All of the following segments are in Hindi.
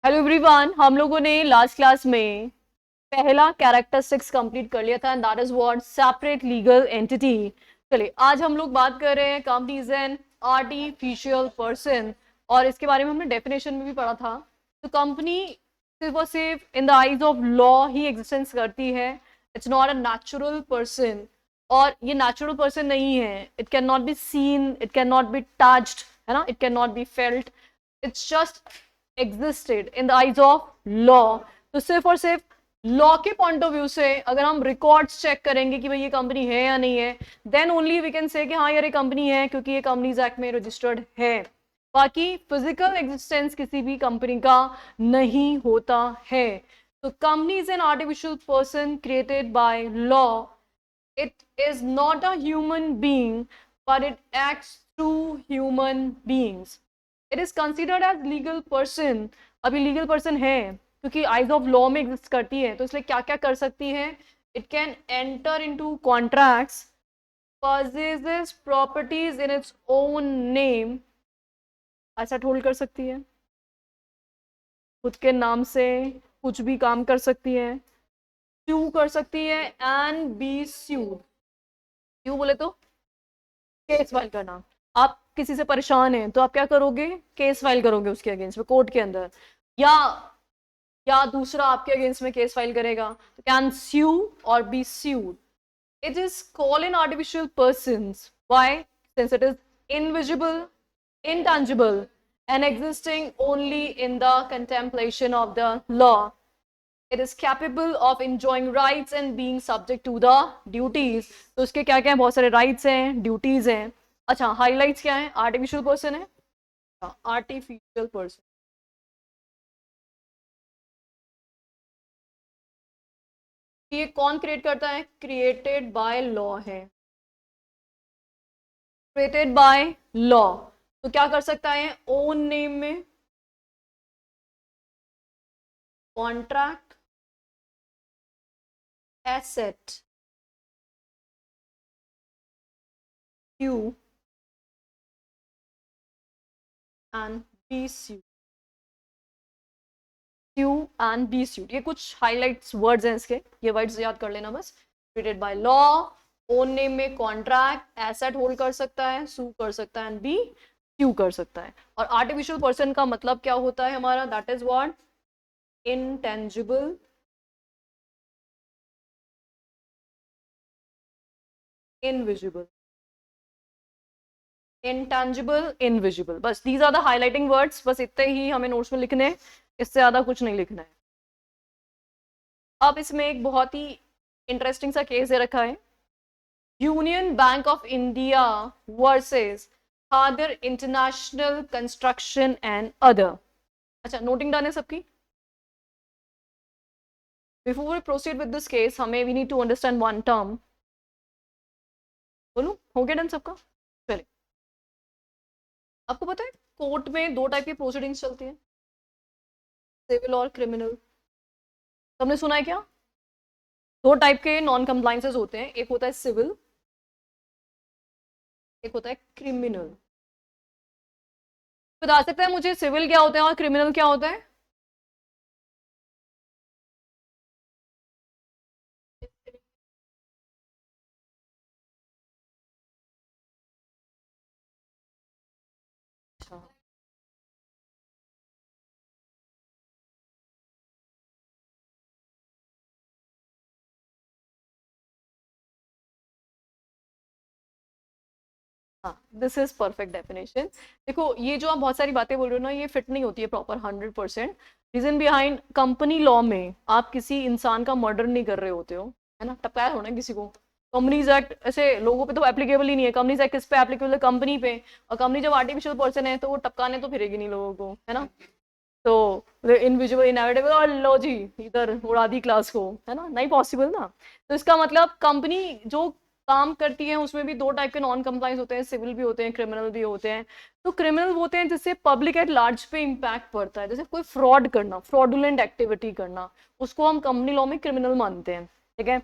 हेलो एवरीवन, हम लोगों ने लास्ट क्लास में पहला कैरेक्टरिस्टिक्स कंप्लीट कर लिया था and that is what separate legal entity. चलिए आज हम लोग बात कर रहे हैं company is an artificial person और इसके बारे में हमने डेफिनेशन में भी पढ़ा था। तो कंपनी सिर्फ और सिर्फ इन the eyes of law he existence करती है। It's not a natural person और ये नेचुरल पर्सन नहीं है। It can not be seen, it can not be touched, है ना, it can not be felt. It's just existed in the eyes of law. तो सिर्फ और सिर्फ लॉ के पॉइंट ऑफ व्यू से अगर हम रिकॉर्ड्स चेक करेंगे कि भाई ये कंपनी है या नहीं है, then only we can say कि हाँ यार ये कंपनी है क्योंकि ये कंपनीज एक्ट में रजिस्टर्ड है। बाकी फिजिकल एग्जिस्टेंस किसी भी कंपनी का नहीं होता है। तो company is an artificial person created by law. It is not a human being but it acts through human beings. It is considered as legal person. अभी लीगल पर्सन है क्योंकि आइज ऑफ लॉ में एग्जिस्ट करती है, तो इसलिए क्या क्या कर सकती है? It can enter into contracts, possesses properties in its own name, asset hold कर सकती है, खुद के नाम से कुछ भी काम कर सकती है, sue कर सकती है एंड बी sued। क्यों बोले तो केस फाइल करना। आप किसी से परेशान हैं तो आप क्या करोगे? केस फाइल करोगे उसके अगेंस्ट में कोर्ट के अंदर, या दूसरा आपके अगेंस्ट में केस फाइल करेगा। तो कैन स्यू और be sued. It is called an artificial persons why? Since it is invisible, intangible and existing only in the contemplation of the law. It is capable of enjoying rights and being subject to the duties. तो उसके क्या क्या है? बहुत सारे rights हैं, duties हैं। अच्छा, highlights क्या है? artificial person है, artificial person। ये कौन क्रिएट करता है? क्रिएटेड बाय लॉ है, क्रिएटेड बाय लॉ। तो क्या कर सकता है? ओन नेम में contract, asset, sue and be sued, sue and be sued। ये कुछ हाइलाइट्स वर्ड्स हैं इसके, ये वर्ड्स याद कर लेना बस। Created by law, own name में कॉन्ट्रैक्ट, एसेट होल्ड कर सकता है, सू कर सकता है एंड बी sue कर सकता है। और आर्टिफिशियल पर्सन का मतलब क्या होता है हमारा? That is what? Intangible, invisible, intangible, invisible. बस these are the highlighting words, बस इतने ही हमें नोट्स में लिखने हैं, इससे ज्यादा कुछ नहीं लिखना है। अब इसमें एक बहुत ही इंटरेस्टिंग सा केस दे रखा है, Union bank of India versus हादर इंटरनेशनल कंस्ट्रक्शन एंड अदर। अच्छा, नोटिंग डन है सबकी? Before we proceed with this case हमें we need to understand one term. बोलूं, हो गया डन सबका? चलिए, आपको पता है कोर्ट में दो टाइप की प्रोसीडिंग्स चलती हैं, सिविल और क्रिमिनल। तुमने सुना है क्या? दो टाइप के नॉन कंप्लाइंसेस होते हैं, एक होता है सिविल, एक होता है क्रिमिनल। बता सकते हैं मुझे सिविल क्या होता है और क्रिमिनल क्या होता है? अच्छा, हाँ, दिस इज परफेक्ट डेफिनेशन। देखो, ये जो आप बहुत सारी बातें बोल रहे हो ना, ये फिट नहीं होती है proper 100%। Reason behind, company law में आप किसी इंसान का मर्डर नहीं कर रहे होते हो, है ना, टपकाया हो ना किसी को। कंपनीज एक्ट ऐसे लोगों पे तो एप्लीकेबल ही नहीं है। कंपनीज एक्ट किस पे एप्लीकेबल है? कंपनी पे। और कंपनी जब आर्टिफिशियल पर्सन है तो वो टपकाने तो फिरेगी नहीं लोगों को, है ना। तो इनविजिबल, इनएविटेबल, और लो जी इधर उड़ा दी क्लास को, है ना, नहीं पॉसिबल ना। तो इसका मतलब कंपनी जो काम करती है उसमें भी दो टाइप के नॉन कंप्लाइंस होते हैं, सिविल भी होते हैं, क्रिमिनल भी होते हैं। तो क्रिमिनल होते हैं जिससे पब्लिक एट लार्ज पे इम्पैक्ट पड़ता है, जैसे कोई फ्रॉड करना, फ्रॉडुलेंट एक्टिविटी करना, उसको हम कंपनी लॉ में क्रिमिनल मानते हैं, ठीक है।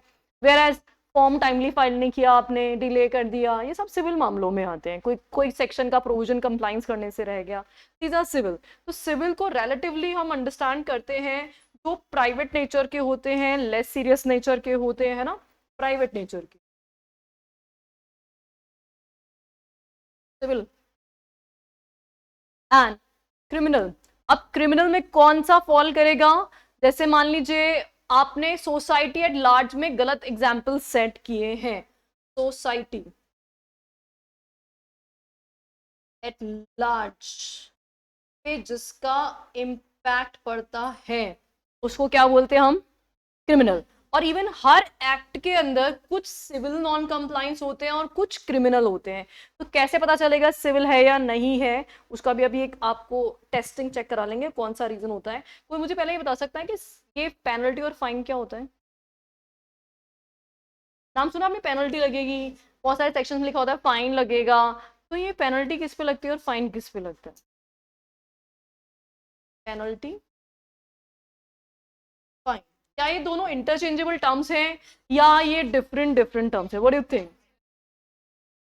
Whereas form timely file नहीं किया आपने, डिले कर दिया, ये सब सिविल मामलों में आते हैं। कोई कोई सेक्शन का प्रोविजन कंप्लाइंस करने से रह गया, दीज आर सिविल। तो सिविल को रिलेटिवली हम अंडरस्टैंड करते हैं जो प्राइवेट नेचर के होते हैं, लेस सीरियस नेचर के होते हैं, है ना, प्राइवेट नेचर के सिविल। एंड क्रिमिनल, अब क्रिमिनल में कौन सा फॉल करेगा? जैसे मान लीजिए आपने सोसाइटी एट लार्ज में गलत एग्जाम्पल सेट किए हैं। सोसाइटी एट लार्ज पे जिसका इम्पैक्ट पड़ता है उसको क्या बोलते हैं हम? क्रिमिनल। और इवन हर एक्ट के अंदर कुछ सिविल नॉन कंप्लाइंस होते हैं और कुछ क्रिमिनल होते हैं। तो कैसे पता चलेगा सिविल है या नहीं है? उसका भी अभी एक आपको टेस्टिंग चेक करा लेंगे कौन सा रीजन होता है। कोई मुझे पहले ये बता सकता है कि ये पेनल्टी और फाइन क्या होता है? नाम सुना आपने, पेनल्टी लगेगी, बहुत सारे सेक्शन में लिखा होता है फाइन लगेगा। तो ये पेनल्टी किस पे लगती है और फाइन किस पे लगता है? पेनल्टी, फाइन, क्या ये दोनों इंटरचेंजेबल टर्म्स हैं या ये डिफरेंट डिफरेंट टर्म्स है? What do you think?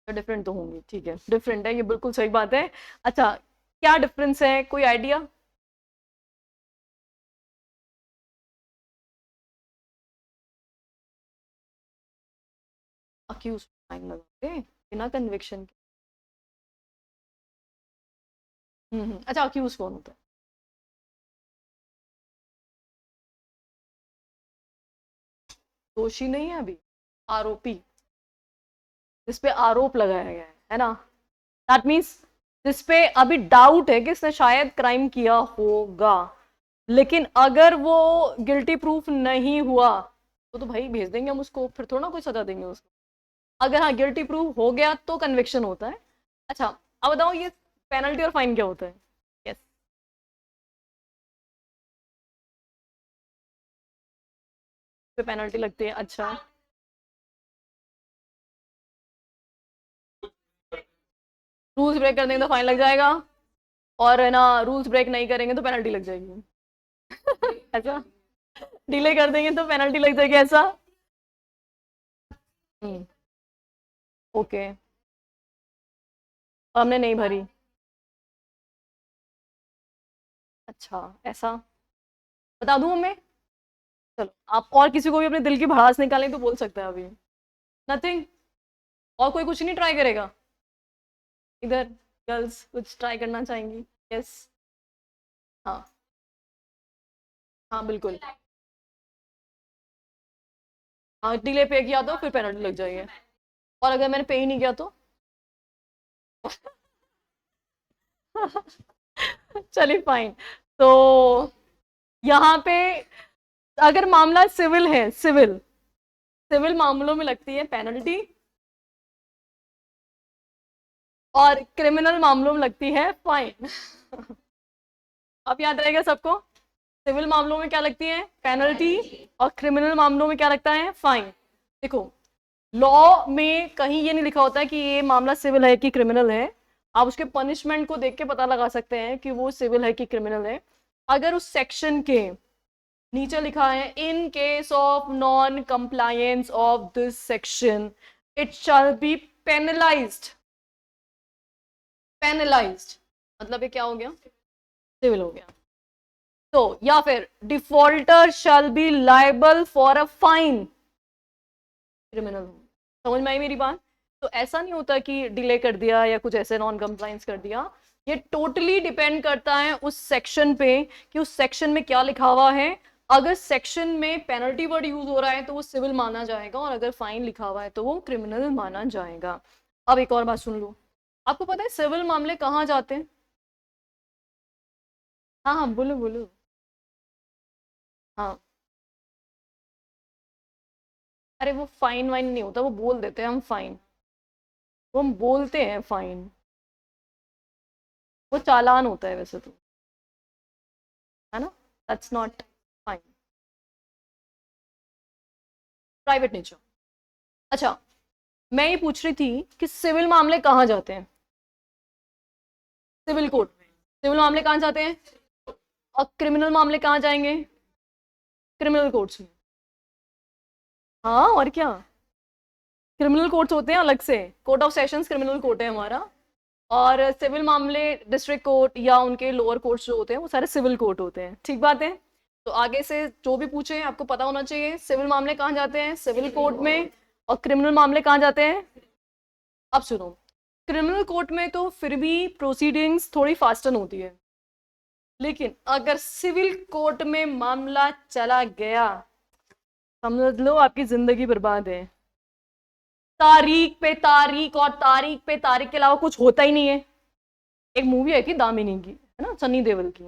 Different तो होंगे, ठीक है, डिफरेंट है, ये बिल्कुल सही बात है। अच्छा, क्या डिफरेंस है, कोई आइडिया? अक्यूज फाइन लगाते बिना कन्विक्शन के। अच्छा, अक्यूज कौन होता है? दोषी नहीं है अभी, आरोपी, जिस पे आरोप लगाया गया है ना। दैट मीन्स जिस पे अभी डाउट है कि इसने शायद क्राइम किया होगा, लेकिन अगर वो गिल्टी प्रूफ नहीं हुआ तो भाई भेज देंगे हम उसको, फिर थोड़ा ना कोई सजा देंगे उसको। अगर हाँ गिल्टी प्रूफ हो गया तो कन्विक्शन होता है। अच्छा, अब बताओ ये पेनल्टी और फाइन क्या होता है? यस, पे पेनल्टी लगती है। अच्छा, रूल्स ब्रेक कर देंगे तो फाइन लग जाएगा, और है ना रूल्स ब्रेक नहीं करेंगे तो पेनल्टी लग जाएगी। ऐसा, डिले कर देंगे तो पेनल्टी लग जाएगी, ऐसा। हम्म, ओके, हमने नहीं भरी। अच्छा, ऐसा, बता दूं मैं? चलो, आप और किसी को भी अपने दिल की भड़ास निकालें तो बोल सकते हैं अभी। नथिंग? और कोई कुछ नहीं ट्राई करेगा इधर? गर्ल्स कुछ ट्राई करना चाहेंगी? यस, हाँ, हाँ बिल्कुल। हाँ, डिले पे किया तो फिर पेनल्टी लग जाएगी, और अगर मैंने पे ही नहीं किया तो? चलिए फाइन। तो यहाँ पे अगर मामला सिविल है, सिविल सिविल मामलों में लगती है पेनल्टी, और क्रिमिनल मामलों में लगती है फाइन। अब याद रहेगा सबको, सिविल मामलों में क्या लगती है? पेनल्टी, और क्रिमिनल मामलों में क्या लगता है? फाइन। देखो, लॉ में कहीं ये नहीं लिखा होता है कि ये मामला सिविल है कि क्रिमिनल है। आप उसके पनिशमेंट को देख के पता लगा सकते हैं कि वो सिविल है कि क्रिमिनल है। अगर उस सेक्शन के नीचे लिखा है in case of non compliance of this section it shall be penalised, penalised मतलब ये क्या हो गया? सिविल हो गया। तो या फिर defaulter shall be liable for a fine, criminal हो। समझ में आई मेरी बात? तो ऐसा नहीं होता कि डिले कर दिया या कुछ ऐसे नॉन कंप्लायंस कर दिया। ये टोटली डिपेंड करता है उस सेक्शन पे कि उस सेक्शन में क्या लिखा हुआ है। अगर सेक्शन में पेनल्टी वर्ड यूज हो रहा है तो वो सिविल माना जाएगा, और अगर फाइन लिखा हुआ है तो वो क्रिमिनल माना जाएगा। अब एक और बात सुन लो, आपको पता है सिविल मामले कहाँ जाते हैं? हाँ हाँ, बोलो बोलो। हाँ, अरे वो फाइन वाइन नहीं होता, वो बोल देते हैं हम फाइन, वो हम बोलते हैं फाइन, वो चालान होता है वैसे तो, है ना। That's not fine, private nature. अच्छा, मैं ये पूछ रही थी कि सिविल मामले कहाँ जाते हैं? सिविल कोर्ट में सिविल मामले कहाँ जाते हैं, और क्रिमिनल मामले कहाँ जाएंगे? क्रिमिनल कोर्ट्स में। हाँ, और क्या, क्रिमिनल कोर्ट्स होते हैं अलग से, court of sessions criminal court है हमारा, और सिविल मामले डिस्ट्रिक्ट कोर्ट या उनके लोअर कोर्ट्स जो होते हैं वो सारे सिविल कोर्ट होते हैं। ठीक बात है। तो आगे से जो भी पूछे आपको पता होना चाहिए, सिविल मामले कहाँ जाते हैं, सिविल कोर्ट में, और क्रिमिनल मामले कहाँ जाते हैं। अब सुनो, क्रिमिनल कोर्ट में तो फिर भी प्रोसीडिंग्स थोड़ी फास्टन होती है, लेकिन अगर सिविल कोर्ट में मामला चला गया, समझ लो आपकी जिंदगी बर्बाद है। तारीख पे तारीख और तारीख पे तारीख के अलावा कुछ होता ही नहीं है। एक मूवी है कि दामिनी की, है ना, सन्नी देओल की,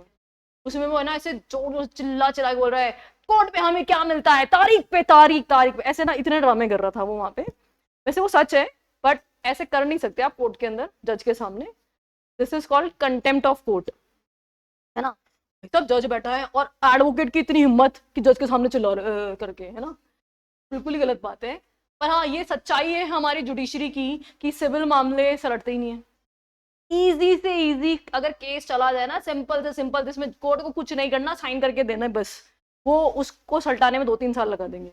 उसमें वो है ना ऐसे जोर चिल्ला चिल्ला के बोल रहा है कोर्ट पे हमें क्या मिलता है, तारीख पे तारीख तारीख पे, ऐसे ना इतने ड्रामे कर रहा था वो वहां पे। वैसे वो सच है, बट ऐसे कर नहीं सकते आप कोर्ट के अंदर जज के सामने। This is called contempt of court, है ना। तब जज बैठा है और एडवोकेट की इतनी हिम्मत कि जज के सामने चिल्ला करके, है ना, बिल्कुल ही गलत बात है। पर हाँ, ये सच्चाई है हमारी जुडिशरी की कि सिविल मामले सलटते ही नहीं है। इजी से इजी अगर केस चला जाए ना, सिंपल से सिंपल, जिसमें कोर्ट को कुछ नहीं करना, साइन करके देना है बस, वो उसको सलटाने में 2-3 साल लगा देंगे।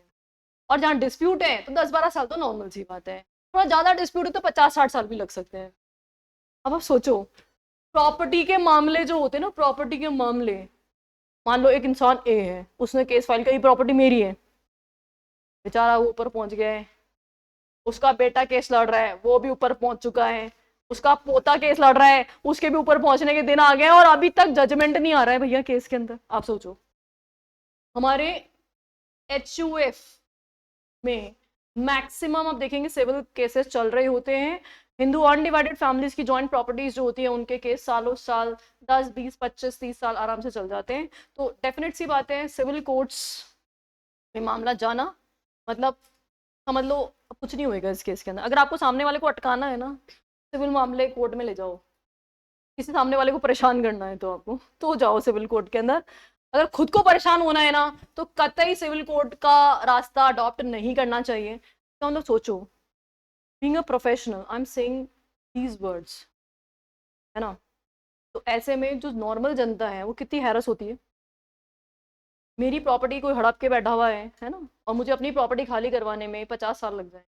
और जहाँ डिस्प्यूट है तो 10-12 साल तो नॉर्मल सी बात है, थोड़ा ज्यादा डिस्प्यूट है तो 50-60 साल भी लग सकते हैं। अब आप सोचो, प्रॉपर्टी के मामले जो होते हैं ना, प्रॉपर्टी के मामले, मान लो एक इंसान ए है, उसने केस फाइल करी प्रॉपर्टी मेरी है, बेचारा वो ऊपर पहुंच गया है, उसका बेटा केस लड़ रहा है, वो भी ऊपर पहुंच चुका है, उसका पोता केस लड़ रहा है, उसके भी ऊपर पहुंचने के दिन आ गए और अभी तक जजमेंट नहीं आ रहा है भैया केस के अंदर। आप सोचो, हमारे HUF में मैक्सिमम आप देखेंगे सिविल केसेस चल रहे होते हैं। हिंदू अनडिवाइडेड फैमिलीज की जॉइंट प्रॉपर्टीज जो होती है उनके केस सालों साल 10, 20, 25, 30 साल आराम से चल जाते हैं। तो डेफिनेट सी बात है, सिविल कोर्ट्स में मामला जाना मतलब समझ लो कुछ नहीं होएगा इस केस के अंदर। अगर आपको सामने वाले को अटकाना है ना, सिविल मामले कोर्ट में ले जाओ। किसी सामने वाले को परेशान करना है तो आपको तो जाओ सिविल कोर्ट के अंदर। अगर खुद को परेशान होना है ना, तो कतई सिविल कोर्ट का रास्ता अडॉप्ट नहीं करना चाहिए। तो मतलब सोचो, being a professional I am saying these words, है ना। तो ऐसे में जो नॉर्मल जनता है वो कितनी हैरस होती है। मेरी प्रॉपर्टी कोई हड़प के बैठा हुआ है ना, और मुझे अपनी प्रॉपर्टी खाली करवाने में 50 साल लग जाए।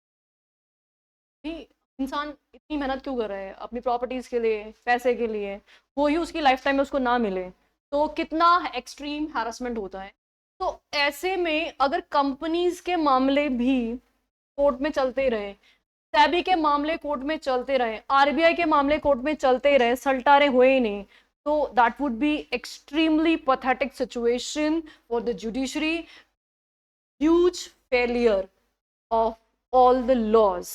इंसान इतनी मेहनत क्यों कर रहा है अपनी प्रॉपर्टीज के लिए, पैसे के लिए, वो ही उसकी लाइफ टाइम में उसको ना मिले, तो कितना एक्सट्रीम हैरेसमेंट होता है। तो ऐसे में अगर कंपनीज के मामले भी कोर्ट में चलते रहे, सेबी के मामले कोर्ट में चलते रहे, RBI के मामले कोर्ट में चलते रहे, सलटारे हुए ही नहीं, तो that would be extremely pathetic situation for the judiciary, huge failure of all the laws.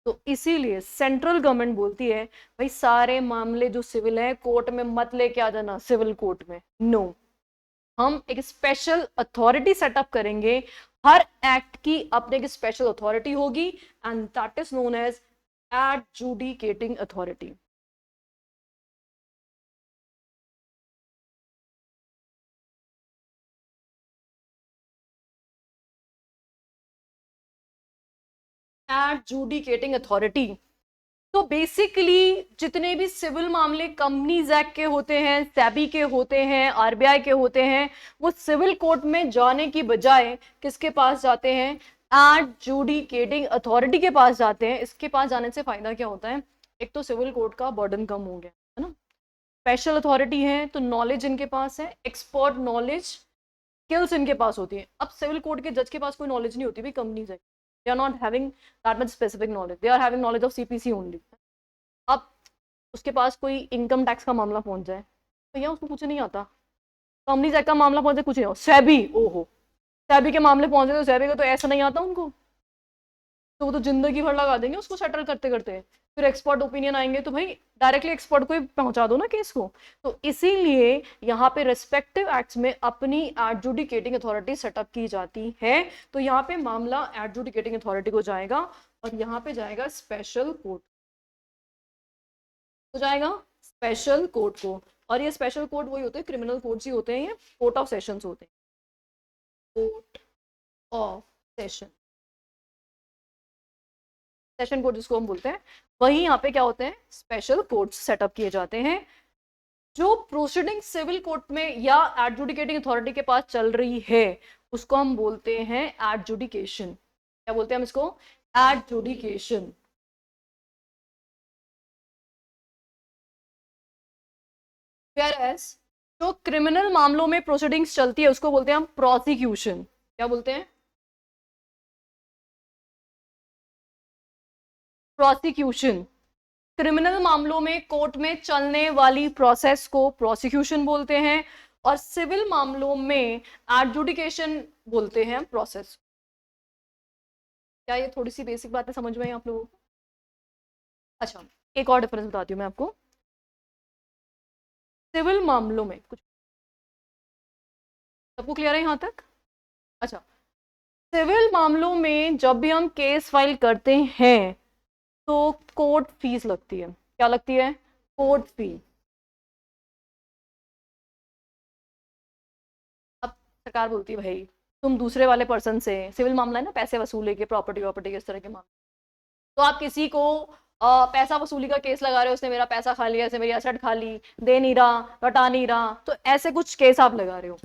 तो इसीलिए सेंट्रल गवर्नमेंट बोलती है भाई सारे मामले जो सिविल है कोर्ट में मत लेके आ जाना, सिविल कोर्ट में नो। हम एक स्पेशल अथॉरिटी सेटअप करेंगे, हर एक्ट की अपने एक स्पेशल अथॉरिटी होगी, and that is known as adjudicating authority. Adjudicating authority. तो बेसिकली जितने भी सिविल मामले कंपनीज एक्ट के होते हैं, सेबी के होते हैं, RBI के होते हैं, वो सिविल कोर्ट में जाने की बजाय किसके पास जाते हैं, एडजुडिकेटिंग अथॉरिटी के पास जाते हैं। इसके पास जाने से फायदा क्या होता है, एक तो सिविल कोर्ट का बर्डन कम हो गया, है ना, स्पेशल अथॉरिटी है तो नॉलेज इनके पास है, एक्सपर्ट नॉलेज, स्किल्स इनके पास होती है। अब सिविल कोर्ट के जज के पास कोई नॉलेज नहीं होती भाई companies act, they are not having that much specific knowledge, they are having knowledge of CPC only। अब उसके पास कोई इनकम टैक्स का मामला पहुंच जाए, भैया उसको कुछ नहीं आता, कंपनीज एक्ट का मामला पहुंच जाए कुछ नहीं हो, सेबी, ओहो सेबी के मामले पहुंचे तो सेबी का तो ऐसा नहीं आता उनको, तो वो तो जिंदगी भर लगा देंगे उसको सेटल करते करते। फिर एक्सपर्ट ओपिनियन आएंगे तो भाई डायरेक्टली एक्सपर्ट को ही पहुंचा दो ना केस को। तो इसीलिए यहाँ पे रेस्पेक्टिव एक्ट्स में अपनी एडजुडिकेटिंग अथॉरिटी सेटअप की जाती है। तो यहाँ पे मामला एडजुडिकेटिंग अथॉरिटी को जाएगा और यहाँ पे जाएगा स्पेशल कोर्ट, तो जाएगा स्पेशल कोर्ट को। और ये स्पेशल कोर्ट वही होते हैं, क्रिमिनल कोर्ट्स ही होते हैं, ये कोर्ट ऑफ सेशंस होते हैं, court of session, session court जिसको हम बोलते हैं, वही यहाँ पे क्या होते हैं, स्पेशल कोर्ट्स सेटअप किए जाते हैं। जो प्रोसीडिंग सिविल कोर्ट में या एडजुडिकेटिंग अथॉरिटी के पास चल रही है उसको हम बोलते हैं एडजुडिकेशन। क्या बोलते हैं हम इसको, एडजुडिकेशन। Whereas जो क्रिमिनल मामलों में प्रोसीडिंग्स चलती है उसको बोलते हैं हम प्रोसिक्यूशन। क्या बोलते हैं? प्रोसिक्यूशन। क्रिमिनल मामलों में कोर्ट में चलने वाली प्रोसेस को प्रोसिक्यूशन बोलते हैं, और सिविल मामलों में एडजुडिकेशन बोलते हैं प्रोसेस। क्या ये थोड़ी सी बेसिक बातें समझ में आई आप लोगों को? अच्छा, एक और डिफरेंस बताती हूँ मैं आपको। सिविल मामलों में कुछ सबको क्लियर है यहाँ तक? अच्छा, सिविल मामलों में जब भी हम केस फाइल करते हैं तो कोर्ट फीस लगती है। क्या लगती है? Court fee. अब सरकार बोलती है भाई तुम दूसरे वाले पर्सन से, सिविल मामला है ना, पैसे वसूले के, प्रॉपर्टी वॉपर्टी के, इस तरह के मामले, तो आप किसी को पैसा वसूली का केस लगा रहे हो, उसने मेरा पैसा खा लिया, ऐसे मेरी एसेट खा ली, दे नहीं रहा, लौटा नहीं रहा, तो ऐसे कुछ केस आप लगा रहे हो,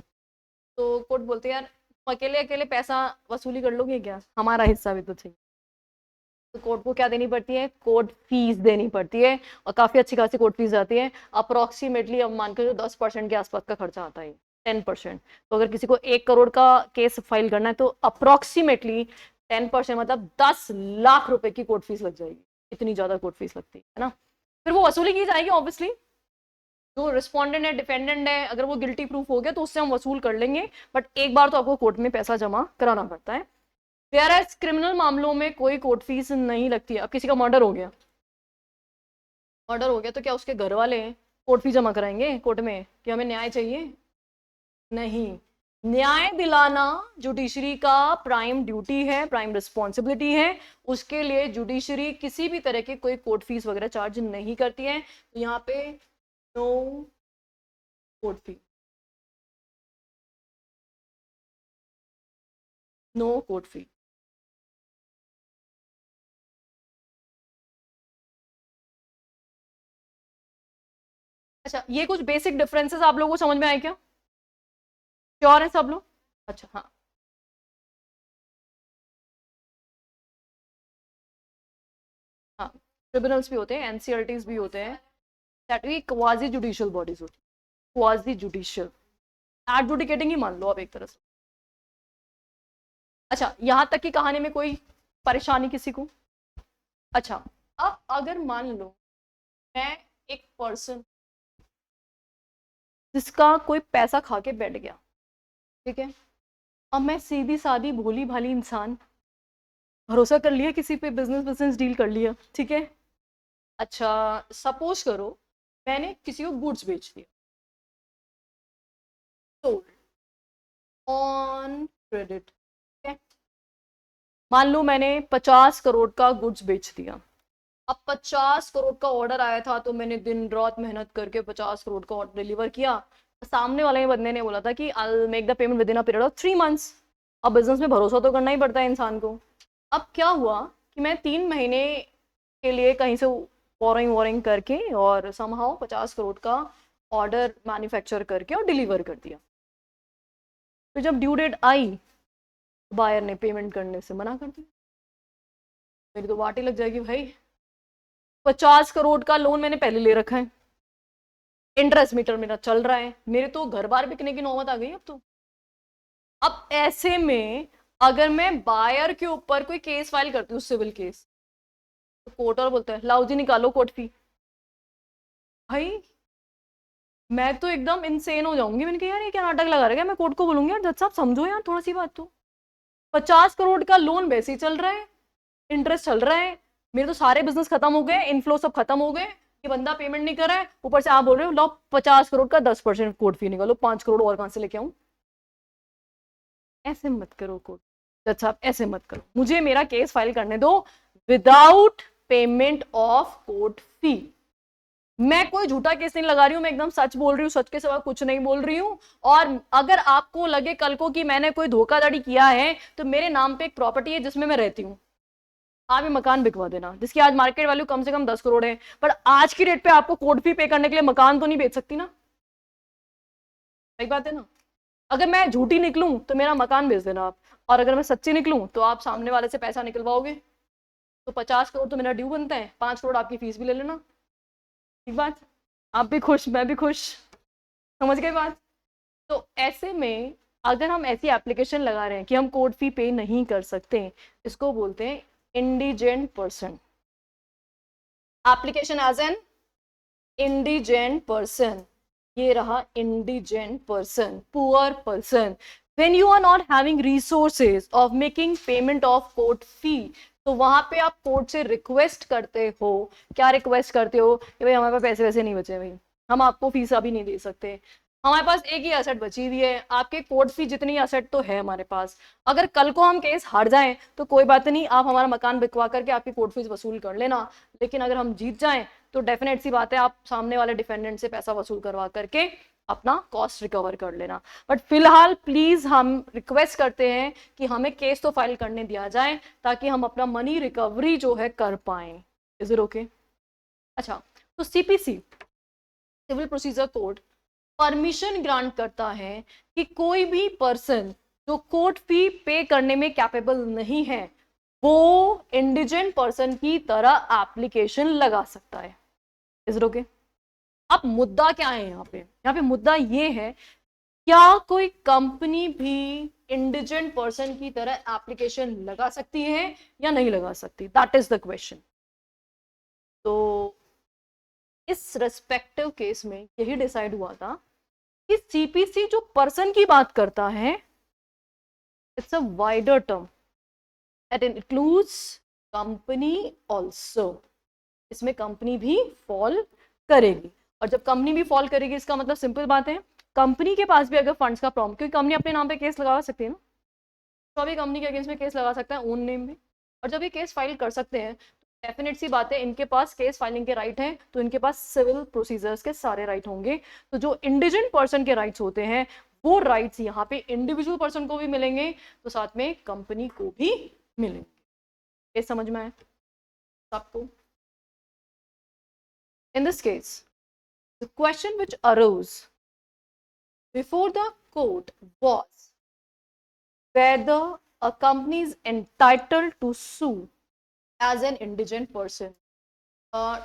तो कोर्ट बोलते हैं यार तुम अकेले अकेले पैसा वसूली कर लोगे क्या, हमारा हिस्सा भी तो चाहिए। तो कोर्ट को क्या देनी पड़ती है? कोर्ट फीस देनी पड़ती है, और काफी अच्छी खासी कोर्ट फीस जाती है। अप्रोक्सीमेटली अब मान के 10% के आसपास का खर्चा आता है, 10%। तो अगर किसी को 1 करोड़ का केस फाइल करना है तो अप्रोक्सीमेटली 10% मतलब 10 लाख रुपए की कोर्ट फीस लग जाएगी। इतनी ज्यादा कोर्ट फीस लगती है ना। फिर वो वसूली की जाएगी ऑब्वियसली। जो रिस्पॉन्डेंट है, डिफेंडेंट है, अगर वो गिल्टी प्रूफ हो गया तो उससे हम वसूल कर लेंगे, बट एक बार तो आपको कोर्ट में पैसा जमा कराना पड़ता है। Whereas क्रिमिनल मामलों में कोई कोर्ट फीस नहीं लगती है। अब किसी का मर्डर हो गया, मर्डर हो गया तो क्या उसके घर वाले कोर्ट फीस जमा कराएंगे कोर्ट में कि हमें न्याय चाहिए? नहीं। न्याय दिलाना जुडिशरी का प्राइम ड्यूटी है, प्राइम रिस्पॉन्सिबिलिटी है। उसके लिए जुडिशरी किसी भी तरह के कोई कोर्ट फीस वगैरह चार्ज नहीं करती है। तो यहाँ पे no court fee, no court fee. अच्छा, ये कुछ बेसिक डिफरेंसेस आप लोगों को समझ में आए क्या? श्योर है सब लोग? अच्छा, हाँ। हाँ, ट्रिब्यूनल्स भी होते हैं, एनसीआरटीज भी होते हैं, दैट भी क्वाजी जुडिशियल बॉडीज होती है, क्वाजी जुडिशियल। एडजुडिकेटिंग ही मान लो आप एक तरह से। अच्छा, यहां तक की कहानी में कोई परेशानी किसी को? अच्छा, अब अगर मान लो मैं एक पर्सन जिसका कोई पैसा खा के बैठ गया, ठीक है, अब मैं सीधी सादी भोली भाली इंसान, भरोसा कर लिया किसी पे, बिजनेस बिजनेस डील कर लिया, ठीक है। अच्छा, सपोज करो मैंने किसी को गुड्स बेच दिया, सोल्ड ऑन क्रेडिट, मान लो मैंने 50 करोड़ का गुड्स बेच दिया। अब 50 करोड़ का ऑर्डर आया था तो मैंने दिन रात मेहनत करके 50 करोड़ का ऑर्डर डिलीवर किया। सामने वाले बंदे ने बोला था कि I make the payment with in a period of 3 months. अब बिजनेस में भरोसा तो करना ही पड़ता है इंसान को। अब क्या हुआ कि मैं 3 महीने के लिए कहीं से बोरिंग वोरिंग करके और समहाउ 50 करोड़ का ऑर्डर मैन्युफैक्चर करके और डिलीवर कर दिया। तो जब ड्यू डेट आई, बायर ने पेमेंट करने से मना कर दिया। मेरी तो वाटी लग जाएगी भाई, 50 करोड़ का लोन मैंने पहले ले रखा है, इंटरेस्ट मीटर मेरा चल रहा है, मेरे तो घर बार बिकने की नौबत आ गई अब तो। अब ऐसे में अगर मैं बायर के ऊपर कोई केस फाइल करती हूँ, सिविल केस, तो कोर्ट और बोलता है लाओ जी निकालो कोर्ट फी। भाई मैं तो एकदम इनसेन हो जाऊंगी। मैंने कहा यार ये क्या नाटक लगा रहा है, मैं कोर्ट को बोलूंगी यार जज साहब समझो यार थोड़ा सी बात तो। 50 करोड़ का लोन वैसे ही चल रहा है, इंटरेस्ट चल रहा है, मेरे तो सारे बिजनेस खत्म हो गए, इनफ्लो सब खत्म हो गए, ये बंदा पेमेंट नहीं कर रहा है, ऊपर से आप बोल रहे हो लो 50 करोड़ का 10% कोर्ट फी निकालो, 5 करोड़ और कहां से लेके आऊं? ऐसे मत करो कोर्ट, जज साहब ऐसे मत करो, मुझे मेरा केस फाइल करने दो without payment of court fee. मैं कोई झूठा केस नहीं लगा रही हूँ, मैं एकदम सच बोल रही हूँ, सच के सिवा कुछ नहीं बोल रही हूँ। और अगर आपको लगे कल को कि मैंने कोई धोखाधड़ी किया है तो मेरे नाम पे एक प्रॉपर्टी है जिसमें मैं रहती हूँ, आप ये मकान बिकवा देना, जिसकी आज मार्केट वैल्यू कम से कम 10 करोड़ है, पर आज की डेट पे आपको कोर्ट फी पे करने के लिए मकान तो नहीं बेच सकती ना। सही बात है ना। अगर मैं झूठी निकलूं तो मेरा मकान बेच देना आप, और अगर मैं सच्ची निकलूं तो आप सामने वाले से पैसा निकलवाओगे। तो 50 करोड़ तो मेरा ड्यू बनता है, 5 करोड़ आपकी फीस भी ले लेना, ठीक बात, आप भी खुश मैं भी खुश, समझ गए बात। तो ऐसे में अगर हम ऐसी एप्लीकेशन लगा रहे हैं कि हम कोर्ट फी पे नहीं कर सकते, इसको बोलते हैं indigent person. Application as an indigent person, ये रहा indigent person, poor person. when you are not having resources of making payment of court fee, तो वहां पे आप कोर्ट से रिक्वेस्ट करते हो, क्या रिक्वेस्ट करते हो कि भाई हमारे पास पैसे वैसे नहीं बचे, भाई हम आपको फीस अभी नहीं दे सकते, हमारे पास एक ही असेट बची हुई है, आपके कोर्ट फी जितनी असेट तो है हमारे पास, अगर कल को हम केस हार जाएं तो कोई बात नहीं, आप हमारा मकान बिकवा करके आपकी कोर्ट फीस वसूल कर लेना, लेकिन अगर हम जीत जाएं तो डेफिनेट सी बात है आप सामने वाले डिफेंडेंट से पैसा वसूल करवा करके अपना कॉस्ट रिकवर कर लेना। बट फिलहाल प्लीज हम रिक्वेस्ट करते हैं कि हमें केस तो फाइल करने दिया जाए ताकि हम अपना मनी रिकवरी जो है कर पाए। Is it okay? अच्छा, तो CPC civil procedure code permission grant करता है कि कोई भी पर्सन जो कोर्ट फी पे करने में कैपेबल नहीं है वो इंडिजेंट पर्सन की तरह एप्लीकेशन लगा सकता है। Is it okay? अब मुद्दा क्या है यहाँ पे मुद्दा ये है, क्या कोई कंपनी भी इंडिजेंट पर्सन की तरह एप्लीकेशन लगा सकती है या नहीं लगा सकती, दैट इज द क्वेश्चन। तो इस रेस्पेक्टिव केस में यही डिसाइड हुआ था कि सीपीसी जो पर्सन की बात करता है, it's a wider term, it includes company also, इसमें कंपनी भी फॉल करेगी। और जब कंपनी भी फॉल करेगी इसका मतलब सिंपल बात है, कंपनी के पास भी अगर फंड्स का प्रॉब्लम, क्योंकि कंपनी अपने नाम पे केस लगा सकती है ना, तो अभी कंपनी के अगेंस्ट में केस लगा सकता है ओन नेम में, और जब ये केस फाइल कर सकते हैं तो डेफिनेट सी बात है इनके पास केस फाइलिंग के राइट हैं, तो इनके पास सिविल प्रोसीजर्स के सारे राइट होंगे। तो जो इंडिजेंट पर्सन के राइट्स होते हैं वो राइट्स यहाँ पे इंडिविजुअल पर्सन को भी मिलेंगे, तो साथ में कंपनी को भी मिलेंगे। ये समझ में आए सबको? In this case, the question which arose before the court was whether a company is entitled to sue as an indigent person.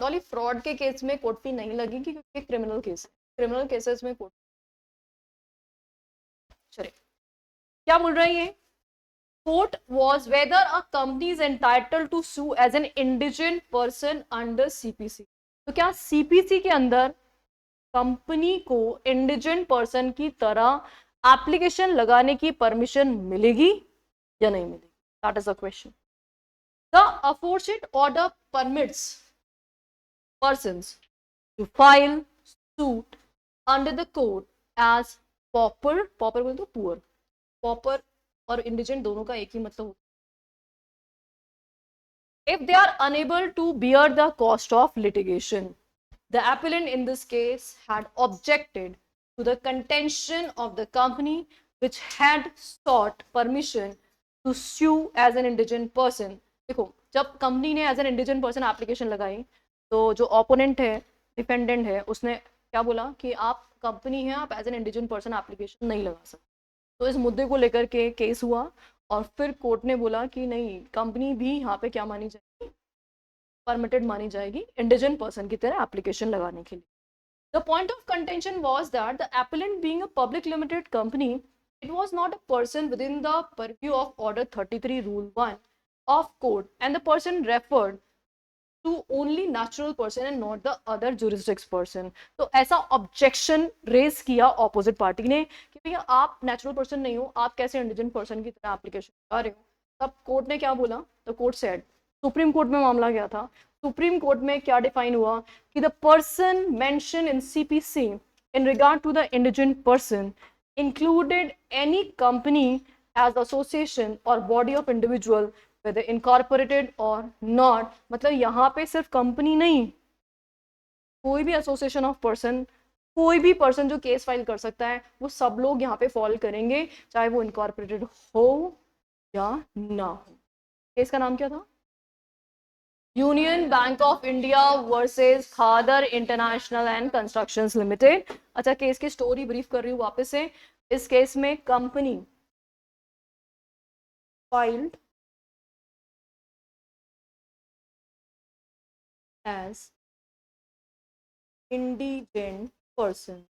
Dolly, fraud के केस में कोर्ट फी नहीं लगेगी क्योंकि क्रिमिनल केस है, क्रिमिनल केसेस में कोर्ट, चलिए क्या बोल रहा है ये, court was whether a company is entitled to sue as an indigent person under CPC। तो क्या सीपीसी के अंदर कंपनी को इंडिजेंट पर्सन की तरह एप्लीकेशन लगाने की परमिशन मिलेगी या नहीं मिलेगी, that is the question. The aforesaid order permits persons to file suit under the code as pauper, pauper बोले तो पुअर, pauper और इंडिजेंट दोनों का एक ही मतलब होता है। if they are unable to bear the cost of litigation, the appellant in this case had objected to the contention of the company which had sought permission to sue as an indigent person। देखो, जब कंपनी ने as an indigent person application लगाई तो जो ओपोनेंट है, डिफेंडेंट है, उसने क्या बोला कि आप कंपनी है, आप as an indigent person application नहीं लगा सकते। तो इस मुद्दे को लेकर के केस हुआ और फिर कोर्ट ने बोला कि नहीं, कंपनी भी यहाँ पे क्या मानी जाएगी, परमिटेड मानी जाएगी इंडिजेंट पर्सन की तरह एप्लीकेशन लगाने के लिए। The point of contention was that the appellant being a public limited company, it was not a person within the purview of Order 33 Rule 1 of Code, and the person referred to only natural person and not the other jurisdiction person। तो ऐसा ऑब्जेक्शन रेज किया ऑपोजिट पार्टी ने कि भैया आप नेचुरल पर्सन नहीं हो, आप कैसे इंडिजेंट पर्सन की तरह एप्लीकेशन कर रहे हो। तब कोर्ट ने क्या बोला, तो कोर्ट सेड, सुप्रीम कोर्ट में मामला गया था, सुप्रीम कोर्ट में क्या डिफाइन हुआ कि the person mention in CPC in regard to the indigent person included any company as association or body of individual whether incorporated or not। मतलब यहाँ पे सिर्फ कंपनी नहीं, कोई भी एसोसिएशन ऑफ पर्सन, कोई भी पर्सन जो केस फाइल कर सकता है, वो सब लोग यहाँ पे फॉल करेंगे, चाहे वो इनकॉर्पोरेटेड हो या ना हो। केस का नाम क्या था? Union bank of India versus Khader international and constructions limited. अच्छा, केस की स्टोरी ब्रीफ कर रही हूँ वापस से। इस केस में company filed as indigent person.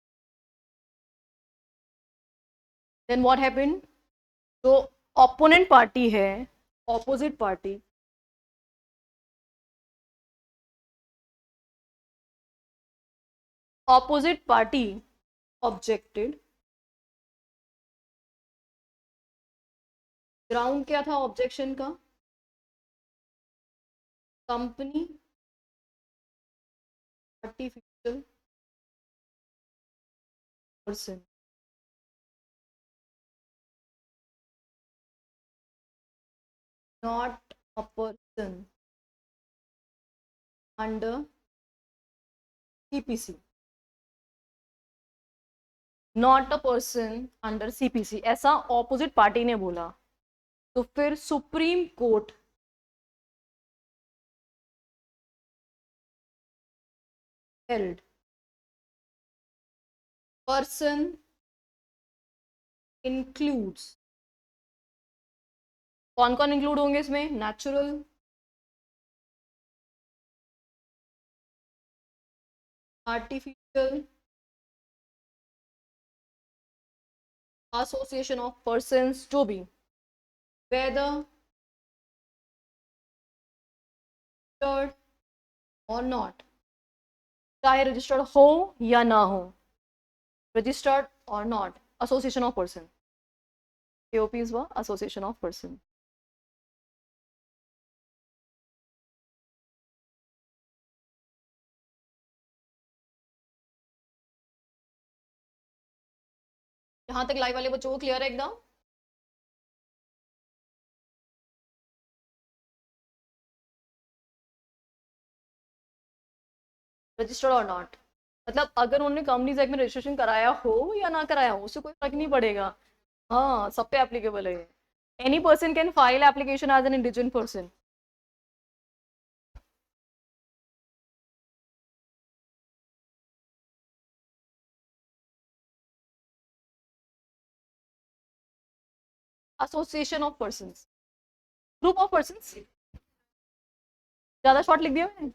Then what happened? जो opponent party है, opposite party, objected. ग्राउंड क्या था ऑब्जेक्शन का? Company artificial person, not a person under CPC. Not a person under CPC, ऐसा ऑपोजिट पार्टी ने बोला। तो फिर supreme court held person includes, कौन कौन इंक्लूड होंगे इसमें? Natural, artificial, association of persons, जो भी, वेदर और नॉट, चाहे रजिस्टर्ड हो या ना हो, रजिस्टर्ड और नॉट, एसोसिएशन ऑफ पर्सन, एओपीज व एसोसिएशन ऑफ पर्सन। यहां तक लाइव वाले बच्चों को क्लियर है एकदम? रजिस्टर्ड और नॉट मतलब अगर उन्होंने कंपनीज एक्ट में रजिस्ट्रेशन कराया हो या ना कराया हो, उससे कोई फर्क नहीं पड़ेगा। हाँ, सब पे एप्लीकेबल है। Any person can file application as an indigent person. Association of persons, group of persons, ज्यादा शॉर्ट लिख दिया मैंने।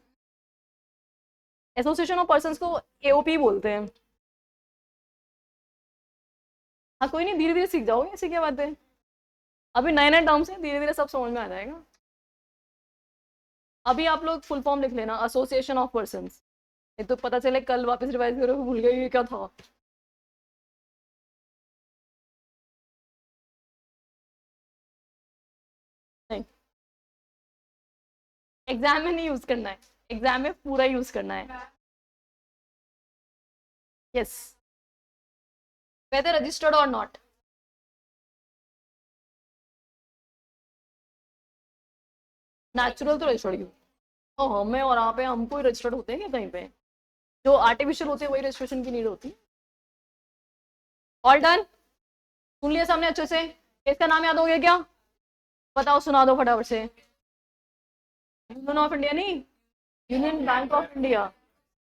एसोसिएशन ऑफ पर्संस को एओपी बोलते हैं। हाँ कोई नहीं, धीरे धीरे सीख जाओगे, ऐसी क्या बात है, अभी नए नए टर्म्स हैं, धीरे धीरे सब समझ में आ जाएगा। अभी आप लोग फुल फॉर्म लिख लेना, एसोसिएशन ऑफ पर्संस, ये तो पता चले कल वापस रिवाइज करो भूल गए ये क्या था। नहीं, एग्जाम में नहीं यूज करना है, एग्जाम में पूरा यूज करना है। यस, वेदर रजिस्टर्ड और नॉट, नेचुरल तो रजिस्टर्ड क्यों? तो हमें और यहाँ पे हमको रजिस्टर्ड होते हैं क्या कहीं पे? जो आर्टिफिशियल होते हैं वही रजिस्ट्रेशन की नीड होती है। ऑल डन, सुन लिया सामने अच्छे से? इसका नाम याद हो गया क्या? बताओ, सुना दो फटाफट से। यूनियन ऑफ इंडिया नहीं, union bank of India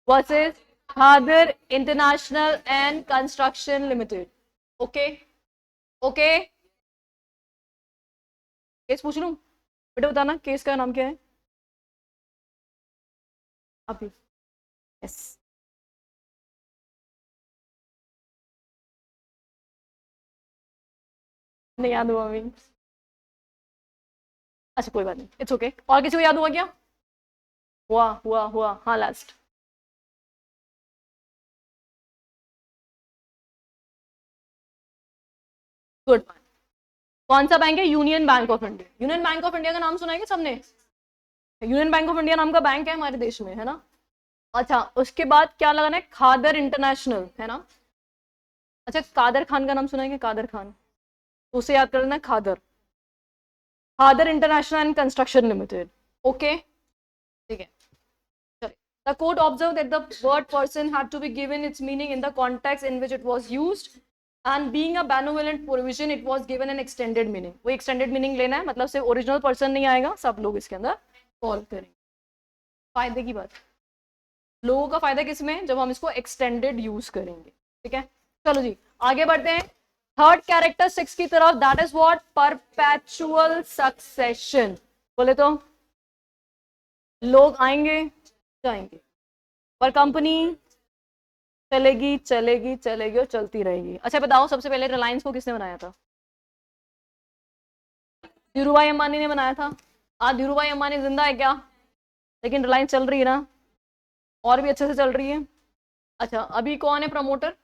versus Khader international and construction limited. Okay okay, case पूछ लूं? बेटा बताना केस का नाम क्या है अभी? यस, नहीं याद हुआ अभी? अच्छा कोई बात नहीं, इट्स ओके। और किसी को याद हुआ क्या? हुआ हाँ, लास्ट। गुड। कौन सा बैंक है? Union bank of India. Union bank of India का नाम सुना है क्या सबने? यूनियन बैंक ऑफ इंडिया नाम का बैंक है हमारे देश में, है ना? अच्छा, उसके बाद क्या लगाना है? खादर इंटरनेशनल, है ना? अच्छा, कादर खान का नाम सुना है क्या? कादर खान, तो उसे याद करना है, Khadar, Khadar international and construction limited. Okay, ठीक है। The court observed that the word person had to be given its meaning in the context in which it was used, and being a benevolent provision, it was given an extended meaning. वो extended meaning लेना है, मतलब सिर्फ ओरिजिनल पर्सन नहीं आएगा, सब लोग इसके अंदर फॉल करेंगे। फायदे की बात, लोगों का फायदा किसमें? जब हम इसको एक्सटेंडेड यूज करेंगे। ठीक है, चलो जी आगे बढ़ते हैं थर्ड कैरेक्टर 6 की तरफ, that is what? Perpetual succession. बोले तो लोग आएंगे, जाएंगे, पर कंपनी चलेगी चलेगी चलेगी और चलती रहेगी। अच्छा बताओ, सबसे पहले रिलायंस को किसने बनाया था? धीरूभाई अंबानी ने बनाया था। आज धीरूभाई अंबानी जिंदा है क्या? लेकिन रिलायंस चल रही है ना, और भी अच्छे से चल रही है। अच्छा, अभी कौन है प्रमोटर?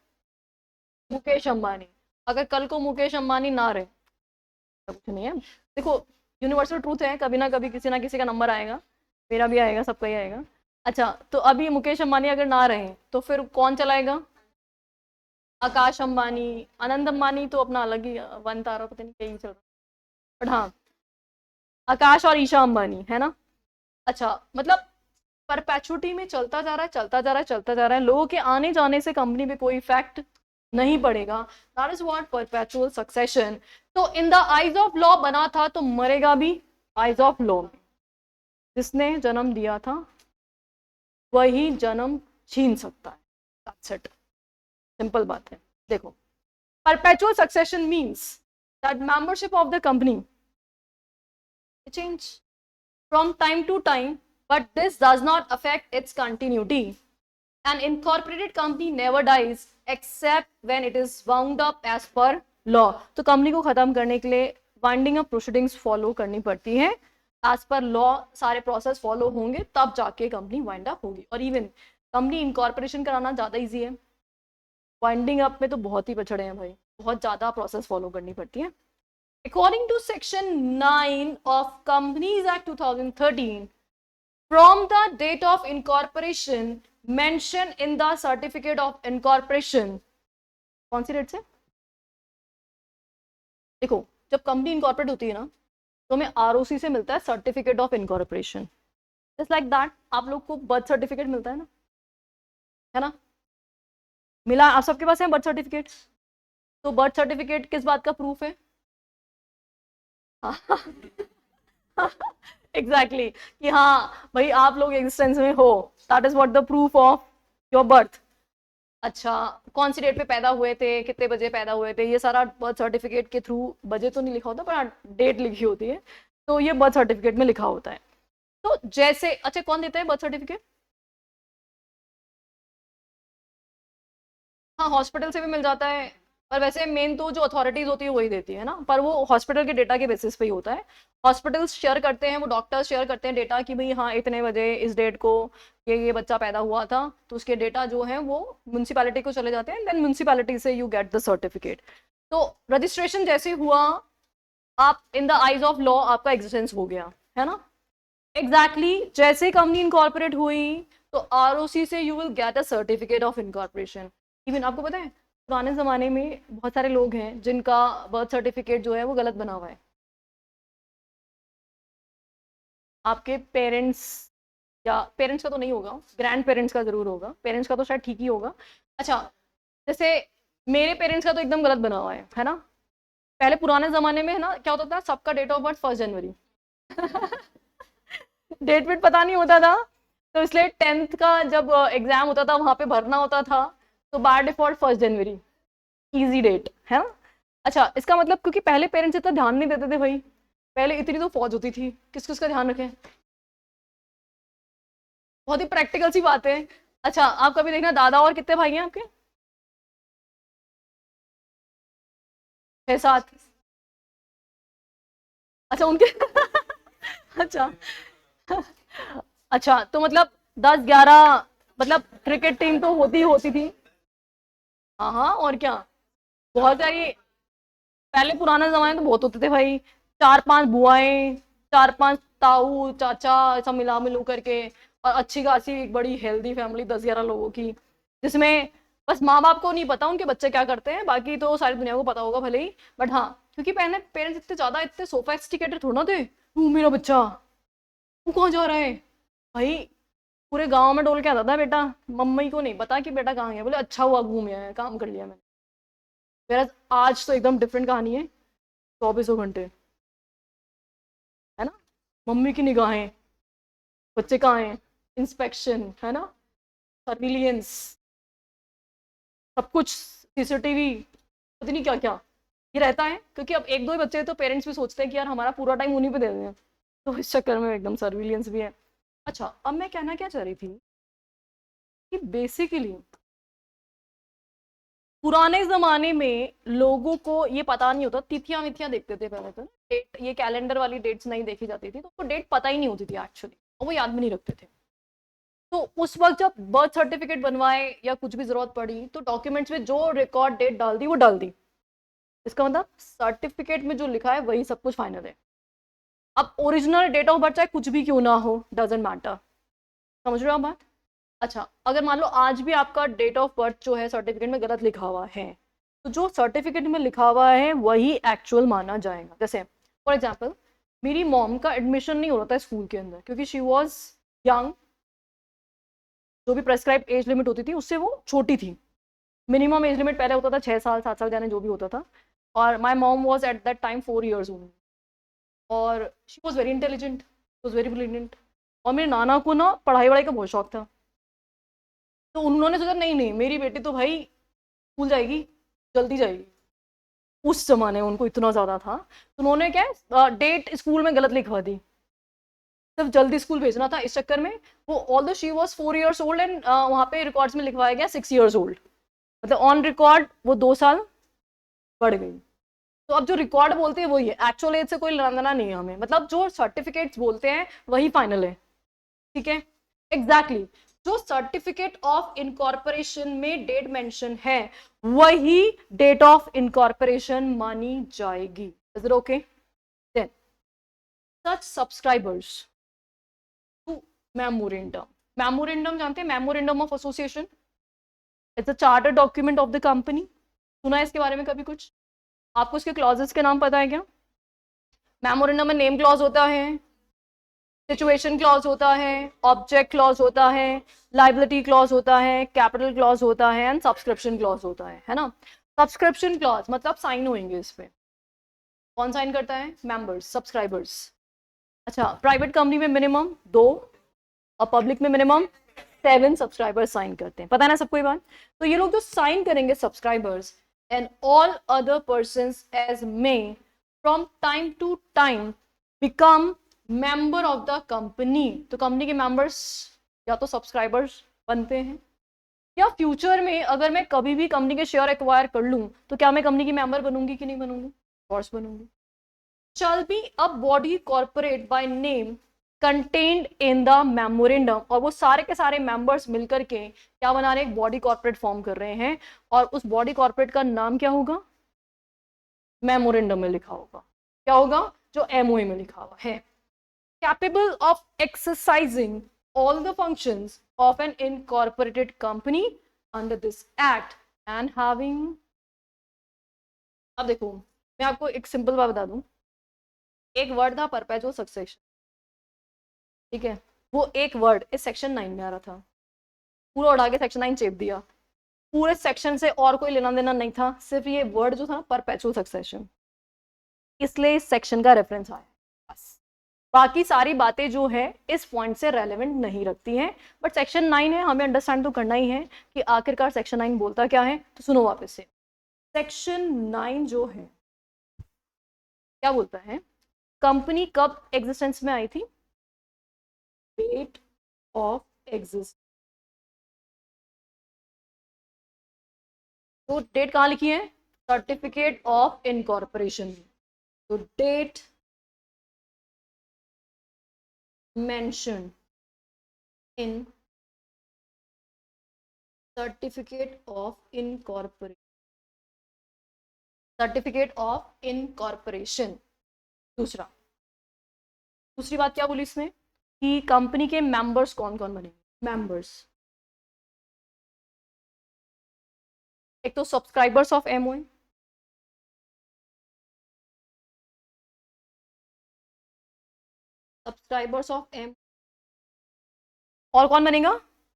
मुकेश अंबानी। अगर कल को मुकेश अंबानी ना रहे, तो कुछ नहीं है। देखो, यूनिवर्सल ट्रूथ है, कभी ना किसी का नंबर आएगा, मेरा भी आएगा, सबका ही आएगा। अच्छा, तो अभी मुकेश अंबानी अगर ना रहे तो फिर कौन चलाएगा? आकाश अंबानी, आनंद अंबानी तो अपना अलग ही वन तारा, पता नहीं क्या ही चल रहा है, बट हाँ, आकाश और ईशा अंबानी है ना। अच्छा, मतलब परपेचुटी में चलता जा रहा है, चलता जा रहा है, चलता जा रहा है, लोगों के आने जाने से कंपनी पे कोई इफेक्ट नहीं पड़ेगा। That is what perpetual succession. तो in the eyes of law बना था तो मरेगा भी आइज ऑफ लॉ में। जिसने जन्म दिया था वही जन्म छीन सकता है। दैट्स इट, सिंपल बात है। देखो, perpetual succession means that membership of the company change from time to time, but this does not affect its continuity. An incorporated company never dies except when it is wound up as per law. तो कंपनी को खत्म करने के लिए वाइंडिंग अप प्रोसीडिंग्स फॉलो करनी पड़ती है। एज पर लॉ सारे प्रोसेस फॉलो होंगे तब जाके कंपनी वाइंड अप होगी। और इवन कंपनी इनकॉर्पोरेशन कराना ज़्यादा इजी है, वाइंडिंग अप में तो बहुत ही पछड़े हैं भाई, बहुत ज़्यादा प्रोसेस फॉलो करनी पड़ती है। According to Section 9 of Companies Act 2013, from the date of incorporation mentioned in the certificate of incorporation, कौन सी डेट से? देखो, जब कंपनी इनकॉर्पोरेट होती है ना, तो हमें आरओसी से मिलता है certificate of incorporation. Just like that आप लोग को बर्थ सर्टिफिकेट मिलता है ना, मिला आप सबके पास है बर्थ सर्टिफिकेट। तो बर्थ सर्टिफिकेट किस बात का प्रूफ है? एग्जैक्टली exactly, कि हाँ भाई आप लोग एग्जिस्टेंस में हो, that is what the proof of your birth. अच्छा, कौन सी डेट पे पैदा हुए थे, कितने बजे पैदा हुए थे, ये सारा बर्थ सर्टिफिकेट के थ्रू, बजे तो नहीं लिखा होता पर डेट लिखी होती है, तो ये बर्थ सर्टिफिकेट में लिखा होता है। तो जैसे, अच्छा कौन देता है बर्थ सर्टिफिकेट? हाँ, हॉस्पिटल से भी मिल जाता है, पर वैसे मेन तो जो अथॉरिटीज होती है वही देती है ना, पर वो हॉस्पिटल के डेटा के बेसिस पे ही होता है। हॉस्पिटल्स शेयर करते हैं, वो डॉक्टर्स शेयर करते हैं डेटा कि भाई हाँ इतने बजे इस डेट को ये बच्चा पैदा हुआ था, तो उसके डेटा जो है वो म्यूनसिपैलिटी को चले जाते हैं, देन म्यूनसिपैलिटी से यू गेट द सर्टिफिकेट। तो रजिस्ट्रेशन जैसे हुआ, आप इन द आइज ऑफ लॉ आपका एग्जिस्टेंस हो गया है ना। एग्जैक्टली exactly, जैसे कंपनी इनकॉर्पोरेट हुई तो आरओसी से you will get a certificate of incorporation. Even आपको पता है पुराने ज़माने में बहुत सारे लोग हैं जिनका बर्थ सर्टिफिकेट जो है वो गलत बना हुआ है। आपके पेरेंट्स, या पेरेंट्स का तो नहीं होगा, ग्रैंड पेरेंट्स का ज़रूर होगा, पेरेंट्स का तो शायद ठीक ही होगा। अच्छा, जैसे मेरे पेरेंट्स का तो एकदम गलत बना हुआ है ना। पहले पुराने ज़माने में है ना क्या होता था, सबका डेट ऑफ बर्थ 1 जनवरी। डेट वेट पता नहीं होता था, तो इसलिए 10th का जब एग्जाम होता था वहां पे भरना होता था, तो बाय डिफॉल्ट 1 जनवरी इजी डेट है ना। अच्छा, इसका मतलब क्योंकि पहले पेरेंट्स इतना ध्यान नहीं देते थे भाई, पहले इतनी तो फौज होती थी, किस किस का ध्यान रखें, बहुत ही प्रैक्टिकल सी बात है। अच्छा, आप कभी देखना दादा और कितने भाई हैं आपके? 6-7। अच्छा उनके अच्छा अच्छा, तो मतलब 10-11, मतलब क्रिकेट टीम तो होती थी। हाँ हाँ, और क्या, बहुत सारी। पहले पुराना जमाने तो बहुत होते थे भाई, 4-5 बुआएं, 4-5 ताऊ चाचा, ऐसा मिला मिलू करके, और अच्छी खासी एक बड़ी हेल्दी फैमिली 10-11 लोगों की, जिसमें बस माँ बाप को नहीं पता उनके बच्चे क्या करते हैं, बाकी तो सारी दुनिया को पता होगा भले ही। बट हाँ, क्योंकि पहले पेरेंट्स इतने ज्यादा इतने सोफिस्टिकेटेड थोड़ा थे, तू मेरा बच्चा तू कहाँ जा रहा है भाई, पूरे गांव में डोल के आता था बेटा, मम्मी को नहीं पता कि बेटा कहाँ गया, बोले अच्छा हुआ घूम आया, काम कर लिया मैंने। मेरा आज तो एकदम डिफरेंट कहानी है, 24 घंटे है ना, मम्मी की निगाहें, बच्चे कहाँ हैं, इंस्पेक्शन है ना, सर्विलियंस, सब कुछ, सीसीटीवी, पता नहीं क्या क्या ये रहता है। क्योंकि अब एक दो ही बच्चे हैं तो पेरेंट्स भी सोचते हैं कि यार हमारा पूरा टाइम उन्हीं पे दे दें, तो इस चक्कर में एकदम सर्विलियंस भी है। अच्छा, अब मैं कहना क्या चाह रही थी कि बेसिकली पुराने जमाने में लोगों को ये पता नहीं होता, तिथियां विथियां देखते थे पहले तो, डेट, ये कैलेंडर वाली डेट्स नहीं देखी जाती थी, तो उनको डेट पता ही नहीं होती थी एक्चुअली, और वो याद भी नहीं रखते थे। तो उस वक्त जब बर्थ सर्टिफिकेट बनवाए या कुछ भी जरूरत पड़ी तो डॉक्यूमेंट्स में जो रिकॉर्ड डेट डाल दी वो डाल दी। इसका मतलब सर्टिफिकेट में जो लिखा है वही सब कुछ फाइनल है। अब ओरिजिनल डेट ऑफ बर्थ चाहे कुछ भी क्यों ना हो, डजेंट मैटर। समझ रहे हो आप बात? अच्छा, अगर मान लो आज भी आपका डेट ऑफ बर्थ जो है सर्टिफिकेट में गलत लिखा हुआ है, तो जो सर्टिफिकेट में लिखा हुआ है वही एक्चुअल माना जाएगा। जैसे फॉर एग्जाम्पल, मेरी मॉम का एडमिशन नहीं हो रहा था स्कूल के अंदर क्योंकि शी वॉज यंग, जो भी प्रेस्क्राइब एज लिमिट होती थी उससे वो छोटी थी। मिनिमम एज लिमिट पहले होता था 6 साल 7 साल, जाने जो भी होता था, और my mom was at that time 4 years only, और she was very intelligent, was very brilliant, और मेरे नाना को ना पढ़ाई वढ़ाई का बहुत शौक था। तो उन्होंने सोचा नहीं नहीं मेरी बेटी तो भाई स्कूल जाएगी, जल्दी जाएगी। उस जमाने में उनको इतना ज्यादा था, तो उन्होंने क्या डेट स्कूल में गलत लिखवा दी, सिर्फ जल्दी स्कूल भेजना था इस चक्कर में। वो all the she was 4 years old and वहां पे रिकॉर्ड्स में लिखवाया गया 6 years ओल्ड, मतलब ऑन रिकॉर्ड वो 2 साल बढ़ गई। तो अब जो रिकॉर्ड बोलते हैं वही है, एक्चुअल एज से कोई लेना नहीं है हमें, मतलब जो सर्टिफिकेट्स बोलते हैं वही फाइनल है। ठीक है, एग्जैक्टली जो सर्टिफिकेट ऑफ इनकॉर्पोरेशन में डेट मेंशन है वही डेट ऑफ इनकॉर्पोरेशन मानी जाएगी। Is it okay? Then such subscribers to memorandum. Memorandum जानते हैं? Memorandum of association, it's a charter document of the company. सुना है इसके बारे में कभी कुछ? आपको इसके क्लॉजेस के नाम पता है क्या? मेमोरेंडम में नेम क्लॉज होता है, सिचुएशन क्लॉज होता है, ऑब्जेक्ट क्लॉज होता है, लाइबिलिटी क्लॉज होता है, कैपिटल क्लॉज होता है, एंड सब्सक्रिप्शन क्लॉज होता है ना? सब्सक्रिप्शन क्लॉज मतलब साइन होंगे इस पे। कौन साइन करता है? Members, subscribers. अच्छा, प्राइवेट कंपनी में मिनिमम 2 और पब्लिक में मिनिमम 7 सब्सक्राइबर्स साइन करते हैं, पता है ना सबको ये बात? तो ये लोग जो साइन करेंगे subscribers and all other persons as may from time to time become member of the company. तो कंपनी के मेंबर्स या तो सब्सक्राइबर्स बनते हैं, या फ्यूचर में अगर मैं कभी भी कंपनी के शेयर एक्वायर कर लूं तो क्या मैं कंपनी की मेंबर बनूंगी कि नहीं बनूंगी? Course बनूंगी। shall be a body corporate by name contained in the memorandum, और वो सारे के सारे मेंबर्स मिलकर के क्या बना रहे हैं? एक बॉडी कॉर्पोरेट फॉर्म कर रहे हैं, और उस बॉडी कॉर्पोरेट का नाम क्या होगा? मेमोरेंडम में लिखा होगा। क्या होगा? जो एमओए में लिखा हुआ है। Capable of exercising all the functions of an incorporated company under this act and having. अब देखो, मैं आपको एक सिंपल बात बता दूं, एक वर्ड था परपेचुअल सक्सेशन, ठीक है? वो एक वर्ड इस सेक्शन 9 में आ रहा था, पूरा उड़ा के सेक्शन 9 चेप दिया। पूरे सेक्शन से और कोई लेना देना नहीं था, सिर्फ ये वर्ड जो था परपेचुअल सक्सेशन, इसलिए इस सेक्शन का रेफरेंस आया बस। बाकी सारी बातें जो है इस पॉइंट से रेलेवेंट नहीं रखती हैं, बट सेक्शन 9 है, हमें अंडरस्टैंड तो करना ही है कि आखिरकार सेक्शन 9 बोलता क्या है। तो सुनो वापस से, सेक्शन 9 जो है क्या बोलता है? कंपनी कब एग्जिस्टेंस में आई थी? Date of exist. तो डेट कहाँ लिखी है? Certificate of incorporation. तो date mention in certificate of incorporation, certificate of incorporation. दूसरा, दूसरी बात क्या बोली इसमें कि कंपनी के मेंबर्स कौन कौन बनेंगे? मेंबर्स, एक तो subscribers of MOA, subscribers of M, और कौन बनेगा?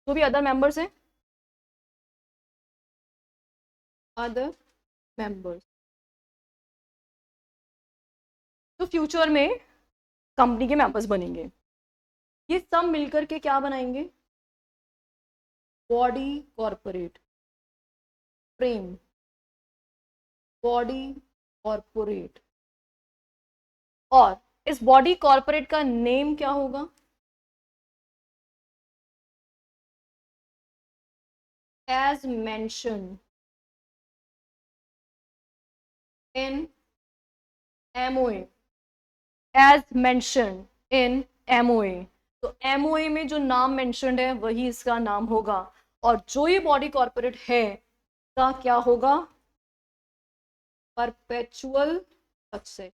जो भी अदर मेंबर्स हैं, अदर मेंबर्स जो फ्यूचर में कंपनी के मेंबर्स बनेंगे, ये सब मिलकर के क्या बनाएंगे? Body corporate frame, body corporate. और इस बॉडी कॉर्पोरेट का नेम क्या होगा? as mentioned in MOA, as mentioned in MOA। तो MOA में जो नाम मेंशन्ड है वही इसका नाम होगा, और जो ये बॉडी कॉर्पोरेट है का क्या होगा, परपेचुअल सक्सेस।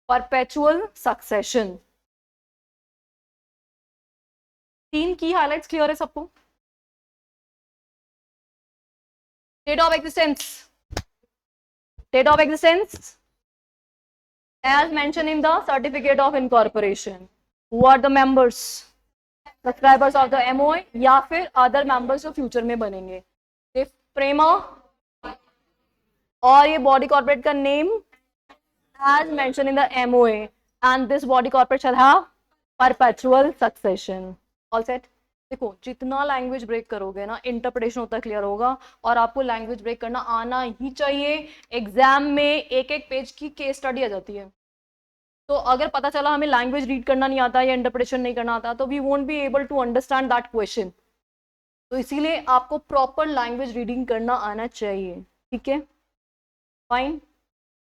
Perpetual succession. 3 की हाइलाइट्स क्लियर है सबको? Date of existence, date of existence as mentioned in the certificate of incorporation, who are the members, subscribers of the MOA, या फिर अदर मेंबर्स जो फ्यूचर में बनेंगे। प्रेमा और ये बॉडी कॉर्पोरेट का name as mentioned in the MOA, and this body corporate shall have perpetual succession. All set? देखो जितना लैंग्वेज ब्रेक करोगे ना, इंटरप्रिटेशन उतना क्लियर होगा, और आपको लैंग्वेज ब्रेक करना आना ही चाहिए। एग्जाम में एक एक पेज की केस स्टडी आ जाती है, तो अगर पता चला हमें लैंग्वेज रीड करना नहीं आता या इंटरप्रिटेशन नहीं करना आता, तो we won't be able to understand that question. तो इसीलिए आपको प्रॉपर लैंग्वेज रीडिंग करना आना चाहिए, ठीक है, फाइन।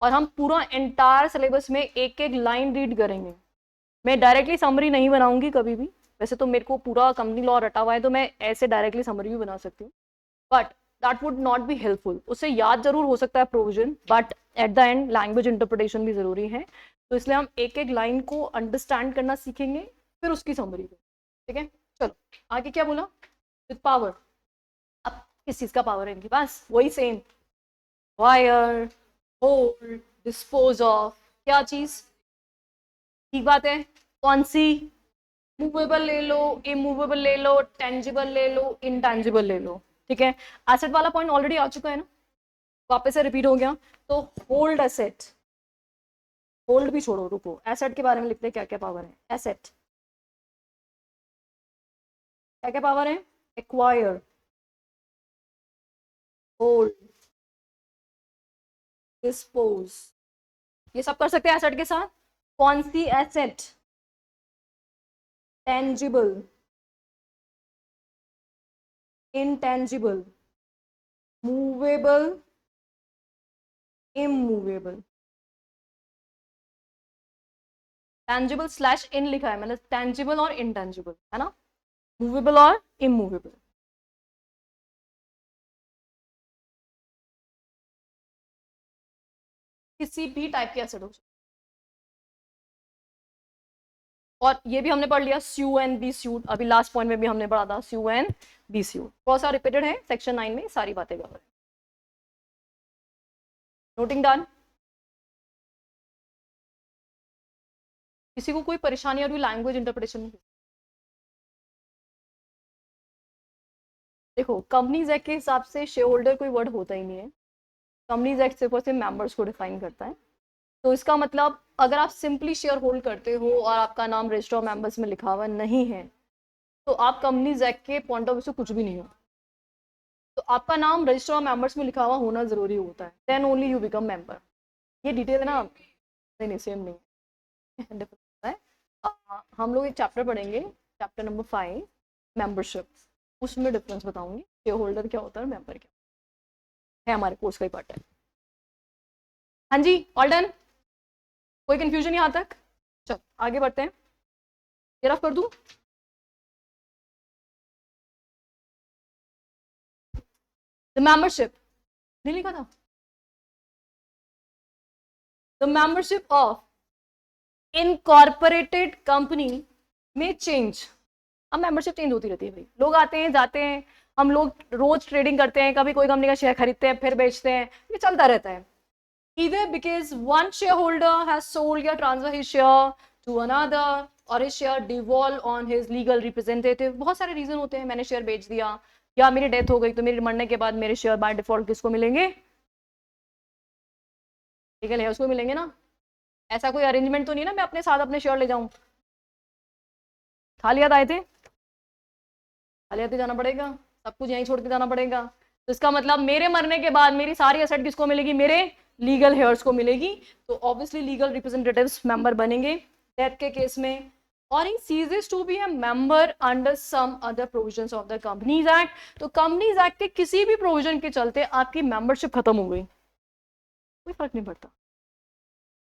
और हम पूरा एंटायर सिलेबस में एक एक लाइन रीड करेंगे। मैं डायरेक्टली समरी नहीं बनाऊंगी कभी भी, वैसे तो मेरे को पूरा कंपनी लॉ रटा हुआ है, तो मैं ऐसे डायरेक्टली समरी भी बना सकती हूँ, but that would not be helpful. उससे याद जरूर हो सकता है provision, but at the end language interpretation भी जरूरी है। तो इसलिए हम एक एक लाइन को अंडरस्टैंड करना सीखेंगे, फिर उसकी समरी को, ठीक है। चलो आगे क्या बोला, विद पावर। अब किस चीज का पावर है इनके पास, वही same, wire, hold, dispose of, क्या चीज, ठीक बात है। कौन सी, मूवेबल ले लो, इमूवेबल ले लो, टेंजिबल ले लो, इनटेंजिबल ले लो, ठीक है। एसेट वाला पॉइंट ऑलरेडी आ चुका है ना, वापस से रिपीट हो गया। तो होल्ड एसेट, होल्ड भी छोड़ो, रुको, एसेट के बारे में लिखते हैं क्या क्या पावर है। एसेट क्या क्या पावर है, एक्वायर, होल्ड, डिस्पोज, ये सब कर सकते हैं एसेट के साथ। कौन सी asset, tangible, intangible, movable, immovable. Tangible slash in लिखा है, मतलब टेंजिबल और इनटेंजिबल है ना, मूवेबल और इमूवेबल। किसी भी टाइप के एसेट हो, और ये भी हमने पढ़ लिया स्यू एंड बी स्यूड, अभी लास्ट पॉइंट में भी हमने पढ़ा था स्यू एंड बी स्यूड, बहुत सारा रिपीटेड है सेक्शन 9 में, सारी बातें कवर है। Noting done. किसी को कोई परेशानी और लैंग्वेज इंटरप्रिटेशन में? देखो कंपनीज एक्ट के हिसाब से शेयर होल्डर कोई वर्ड होता ही नहीं है, कंपनीज एक्ट सिर्फ और सिर्फ मेंबर्स को डिफाइन करता है। तो इसका मतलब अगर आप सिंपली शेयर होल्ड करते हो और आपका नाम रजिस्टर ऑफ मेंबर्स में लिखा हुआ नहीं है, तो आप कंपनीज एक्ट के पॉइंट ऑफ व्यू से कुछ भी नहीं हो। तो आपका नाम रजिस्टर ऑफ मेंबर्स में लिखा हुआ होना जरूरी होता है, then only you become member. ये डिटेल है ना, नहीं नहीं सेम नहीं है, डिफरेंस है। हम लोग एक चैप्टर पढ़ेंगे, चैप्टर नंबर 5 मेंबरशिप, उसमें डिफरेंस बताऊंगी, शेयर होल्डर क्या होता है, मेंबर क्या है, हमारे कोर्स का ही पार्ट है। हाँ जी, ऑल डन, कोई कंफ्यूजन यहाँ तक? चल आगे बढ़ते हैं, ये रफ कर दूं। द मेंबरशिप नहीं लिखा था, the membership of incorporated company में चेंज। अब मेंबरशिप चेंज होती रहती है भाई, लोग आते हैं जाते हैं, हम लोग रोज ट्रेडिंग करते हैं, कभी कोई कंपनी का शेयर खरीदते हैं फिर बेचते हैं, ये चलता रहता है। Either because one shareholder has sold or transferred his share to another, or his share devolve on his legal representative, बहुत सारे रीजन होते हैं। मैंने शेयर बेच दिया, या मेरी डेथ हो गई, तो मेरे मरने के बाद मेरे शेयर बाय डिफॉल्ट किसको मिलेंगे, लीगल है उसको मिलेंगे ना। ऐसा कोई अरेंजमेंट तो नहीं ना मैं अपने साथ अपने शेयर ले जाऊं, खाली हाथ आए थे, खाली हाथ ही जाना पड़ेगा, सब कुछ यहीं छोड़ के जाना पड़ेगा। तो इसका मतलब मेरे मरने के बाद मेरी सारी एसेट किसको मिलेगी, मेरे लीगल हेयर्स को मिलेगी। तो ऑब्वियसली लीगल रिप्रेजेंटेटिव्स मेंबर बनेंगे, डेथ के केस में, और ही ceases to be a member under some other provisions of the Companies Act। तो Companies Act के किसी भी प्रोविजन के चलते आपकी मेंबरशिप खत्म हो गई, कोई फर्क नहीं पड़ता,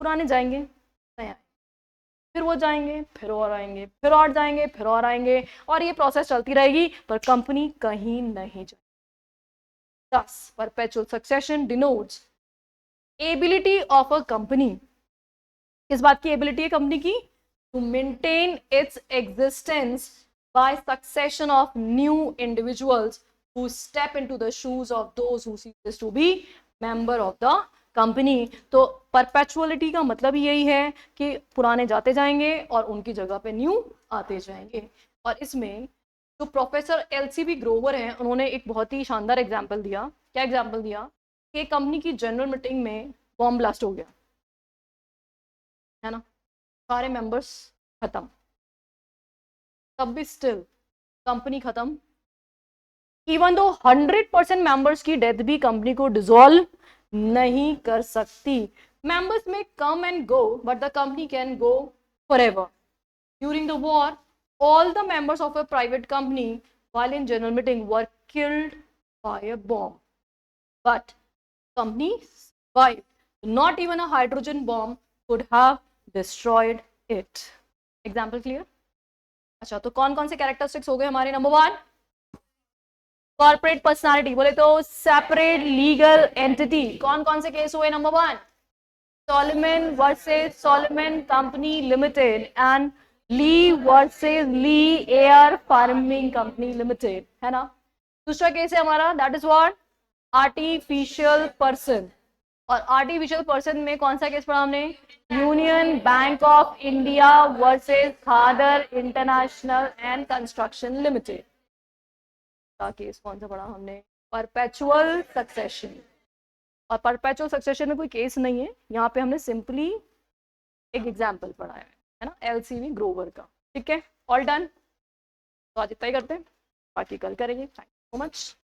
पुराने जाएंगे नए आएंगे, फिर वो जाएंगे, फिर और आएंगे, फिर और जाएंगे, फिर और आएंगे, और ये प्रोसेस चलती रहेगी, पर कंपनी कहीं नहीं जाएगी। Thus, perpetual succession denotes ability of a company, किस बात की एबिलिटी है कंपनी की? To maintain its existence by succession of new individuals who step into the shoes of those who ceases to be member of the company। तो परपेचुअलिटी का मतलब यही है कि पुराने जाते जाएंगे और उनकी जगह पे न्यू आते जाएंगे। और इसमें जो प्रोफेसर LCB ग्रोवर हैं, उन्होंने एक बहुत ही शानदार एग्जाम्पल दिया। क्या एग्जाम्पल दिया? कि कंपनी की जनरल मीटिंग में बॉम्ब ब्लास्ट हो गया, है ना, सारे मेंबर्स खत्म, तब भी स्टिल कंपनी खत्म। इवन दो 100% मेंबर्स की डेथ भी कंपनी को डिसॉल्व नहीं कर सकती। मेंबर्स में come and go, but the company can go forever. During the war, all the members of a private company while in general meeting were killed by a bomb, but company survived. Not even a hydrogen bomb could have destroyed it। Example clear? अच्छा, तो कौन कौन से कैरेक्टरिस्टिक्स हो गए हमारे? नंबर 1, कॉर्पोरेट पर्सनालिटी, बोले तो सेपरेट लीगल एंटिटी। कौन कौन से केस हुए? Number 1, Solomon versus Solomon company limited and Lee versus Lee air farming company limited, है ना। दूसरा केस है हमारा, that is what? Artificial person. और आर्टिफिशियल पर्सन में कौन सा केस पढ़ा हमने? Union bank of India versus Khader international and construction limited का केस कौन सा पढ़ा हमने? Perpetual succession. और परपेचुअल सक्सेशन में कोई केस नहीं है, यहाँ पे हमने सिंपली एक एग्जाम्पल पढ़ा है ना, LCB ग्रोवर का। ठीक है, ऑल डन। तो आज इतना ही करते हैं, बाकी कल करेंगे। Thank you so much.